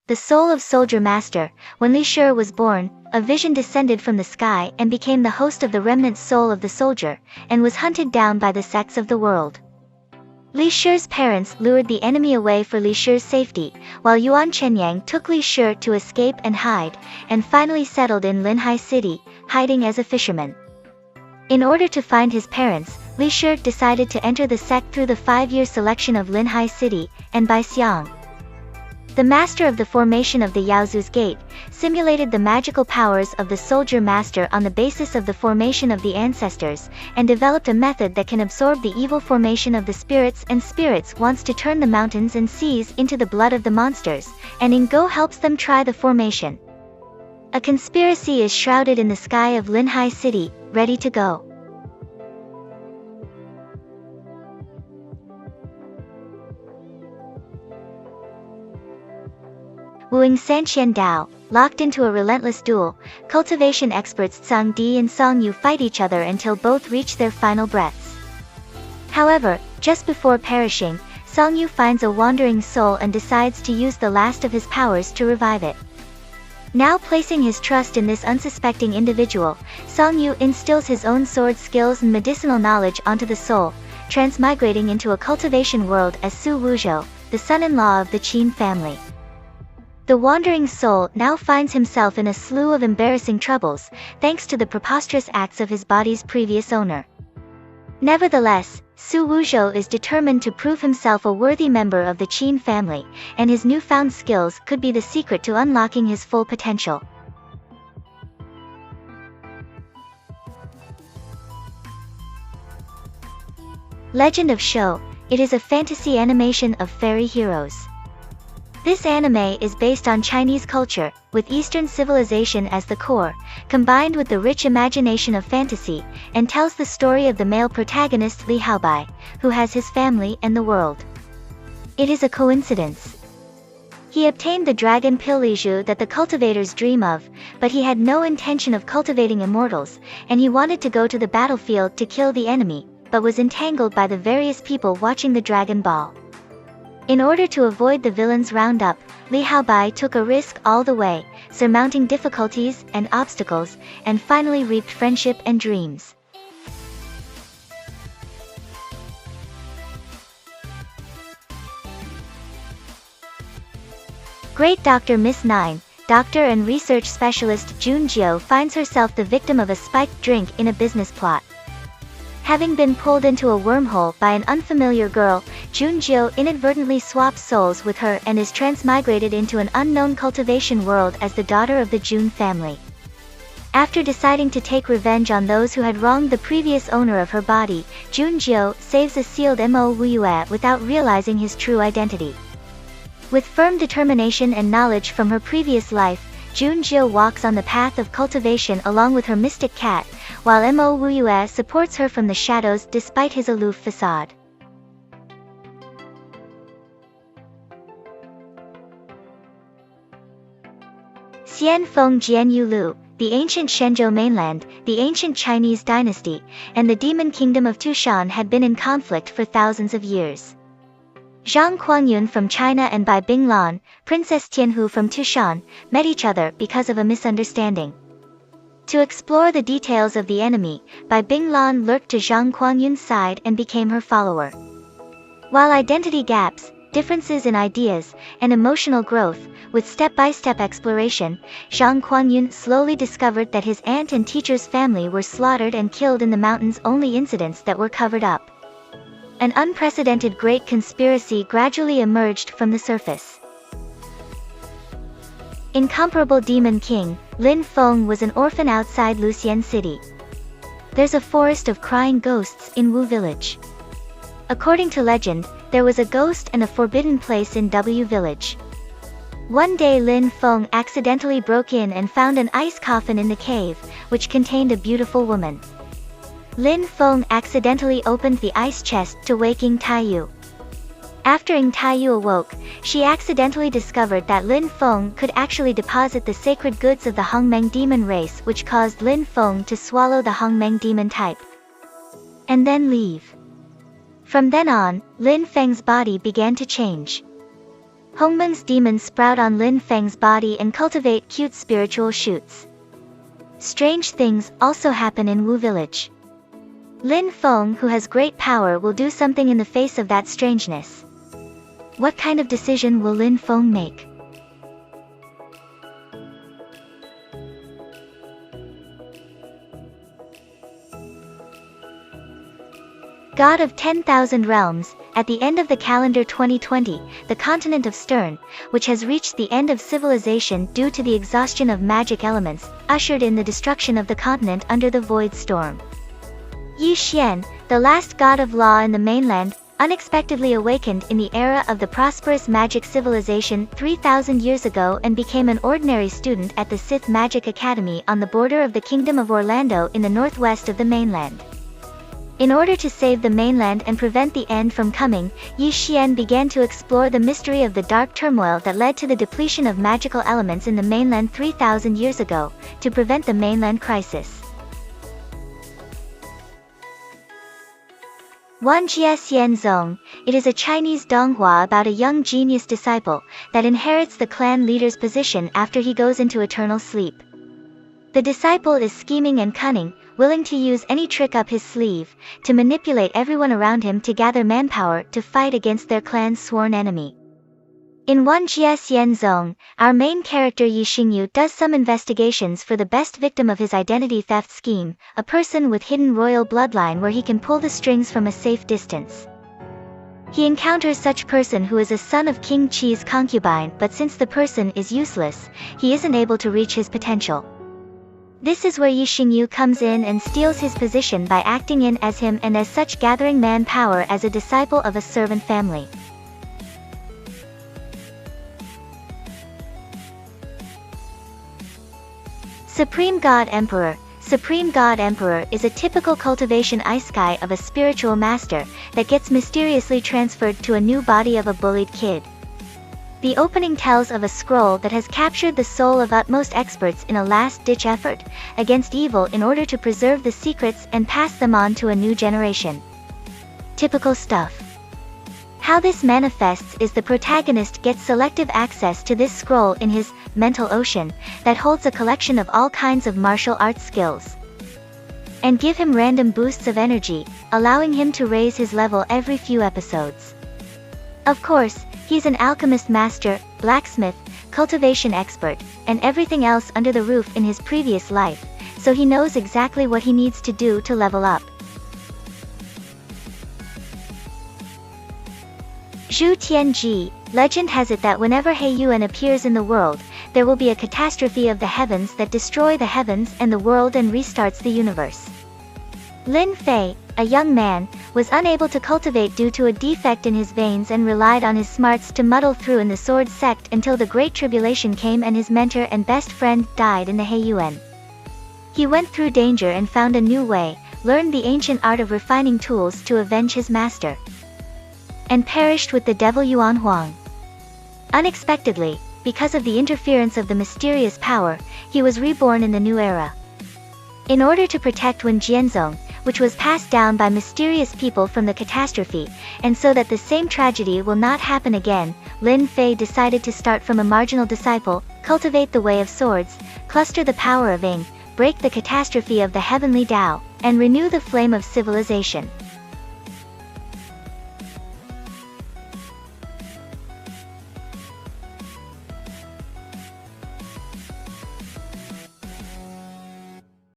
the soul of Soldier Master. When Li Shi was born, a vision descended from the sky and became the host of the remnant soul of the soldier, and was hunted down by the sects of the world. Li Shi's parents lured the enemy away for Li Shi's safety, while Yuan Chenyang took Li Shi to escape and hide, and finally settled in Linhai City, hiding as a fisherman. In order to find his parents, Li Shi decided to enter the sect through the 5-year selection of Linhai City, and by Xiang, the master of the formation of the Yaozu's Gate, simulated the magical powers of the Soldier Master on the basis of the formation of the ancestors, and developed a method that can absorb the evil formation of the spirits, and spirits wants to turn the mountains and seas into the blood of the monsters, and Ingo helps them try the formation. A conspiracy is shrouded in the sky of Linhai City, ready to go. Wuing Sanqian Dao, locked into a relentless duel, cultivation experts Zhang Di and Song Yu fight each other until both reach their final breaths. However, just before perishing, Song Yu finds a wandering soul and decides to use the last of his powers to revive it. Now placing his trust in this unsuspecting individual, Song Yu instills his own sword skills and medicinal knowledge onto the soul, transmigrating into a cultivation world as Su Wuzhou, the son-in-law of the Qin family. The wandering soul now finds himself in a slew of embarrassing troubles, thanks to the preposterous acts of his body's previous owner. Nevertheless, Su Wuzhou is determined to prove himself a worthy member of the Qin family, and his newfound skills could be the secret to unlocking his full potential. Legend of Shou. It is a fantasy animation of fairy heroes. This anime is based on Chinese culture, with Eastern civilization as the core, combined with the rich imagination of fantasy, and tells the story of the male protagonist Li Haobai, who has his family and the world. It is a coincidence. He obtained the dragon pill Liju that the cultivators dream of, but he had no intention of cultivating immortals, and he wanted to go to the battlefield to kill the enemy, but was entangled by the various people watching the Dragon Ball. In order to avoid the villains' roundup, Li Haobai took a risk all the way, surmounting difficulties and obstacles, and finally reaped friendship and dreams. Great Dr. Miss Nine, doctor and research specialist Jun Jiao finds herself the victim of a spiked drink in a business plot. Having been pulled into a wormhole by an unfamiliar girl, Jun Jiao inadvertently swaps souls with her and is transmigrated into an unknown cultivation world as the daughter of the Jun family. After deciding to take revenge on those who had wronged the previous owner of her body, Jun Jiao saves a sealed Mo Wuyue without realizing his true identity. With firm determination and knowledge from her previous life, Jun Jiao walks on the path of cultivation along with her mystic cat, while Mo Wuyue supports her from the shadows despite his aloof facade. Xian Feng Jian Yu Lu, the ancient Shenzhou mainland, the ancient Chinese dynasty, and the demon kingdom of Tushan had been in conflict for thousands of years. Zhang Kuangyun from China and Bai Binglan, Princess Tianhu from Tushan, met each other because of a misunderstanding. To explore the details of the enemy, Bai Binglan lurked to Zhang Kuangyun's side and became her follower. While identity gaps, differences in ideas, and emotional growth, with step-by-step exploration, Zhang Kuangyun slowly discovered that his aunt and teacher's family were slaughtered and killed in the mountains, only incidents that were covered up. An unprecedented great conspiracy gradually emerged from the surface. Incomparable Demon King, Lin Feng was an orphan outside Luxian City. There's a forest of crying ghosts in Wu Village. According to legend, there was a ghost and a forbidden place in W Village. One day Lin Feng accidentally broke in and found an ice coffin in the cave, which contained a beautiful woman. Lin Feng accidentally opened the ice chest to wake Ying Taiyu. After Ying Taiyu awoke, she accidentally discovered that Lin Feng could actually deposit the sacred goods of the Hongmeng demon race, which caused Lin Feng to swallow the Hongmeng demon type, and then leave. From then on, Lin Feng's body began to change. Hongmeng's demons sprout on Lin Feng's body and cultivate cute spiritual shoots. Strange things also happen in Wu village. Lin Feng, who has great power, will do something in the face of that strangeness. What kind of decision will Lin Feng make? God of 10,000 realms, at the end of the calendar 2020, the continent of Stern, which has reached the end of civilization due to the exhaustion of magic elements, ushered in the destruction of the continent under the void storm. Yi Xian, the last god of law in the mainland, unexpectedly awakened in the era of the prosperous magic civilization 3,000 years ago and became an ordinary student at the Sith Magic Academy on the border of the Kingdom of Orlando in the northwest of the mainland. In order to save the mainland and prevent the end from coming, Yi Xian began to explore the mystery of the dark turmoil that led to the depletion of magical elements in the mainland 3,000 years ago, to prevent the mainland crisis. Wan Jie Xian Zong, it is a Chinese Donghua about a young genius disciple that inherits the clan leader's position after he goes into eternal sleep. The disciple is scheming and cunning, willing to use any trick up his sleeve, to manipulate everyone around him to gather manpower to fight against their clan's sworn enemy. In Wan Jie Xian Zong, our main character Yi Xingyu does some investigations for the best victim of his identity theft scheme, a person with hidden royal bloodline where he can pull the strings from a safe distance. He encounters such person who is a son of King Qi's concubine, but since the person is useless, he isn't able to reach his potential. This is where Yi Xingyu comes in and steals his position by acting in as him and as such gathering manpower as a disciple of a servant family. Supreme God Emperor. Supreme God Emperor is a typical cultivation isekai of a spiritual master that gets mysteriously transferred to a new body of a bullied kid. The opening tells of a scroll that has captured the soul of utmost experts in a last-ditch effort against evil in order to preserve the secrets and pass them on to a new generation. Typical stuff. How this manifests is the protagonist gets selective access to this scroll in his mental ocean that holds a collection of all kinds of martial arts skills, and give him random boosts of energy, allowing him to raise his level every few episodes. Of course, he's an alchemist master, blacksmith, cultivation expert, and everything else under the roof in his previous life, so he knows exactly what he needs to do to level up. Zhu Tian Ji, legend has it that whenever He Yuan appears in the world, there will be a catastrophe of the heavens that destroy the heavens and the world and restarts the universe. Lin Fei, a young man, was unable to cultivate due to a defect in his veins and relied on his smarts to muddle through in the sword sect until the Great Tribulation came and his mentor and best friend died in the He Yuan. He went through danger and found a new way, learned the ancient art of refining tools to avenge his master, and perished with the devil Yuan Huang. Unexpectedly, because of the interference of the mysterious power, he was reborn in the new era. In order to protect Wan Jie Xian Zong, which was passed down by mysterious people from the catastrophe, and so that the same tragedy will not happen again, Lin Fei decided to start from a marginal disciple, cultivate the way of swords, cluster the power of Ying, break the catastrophe of the heavenly Tao, and renew the flame of civilization.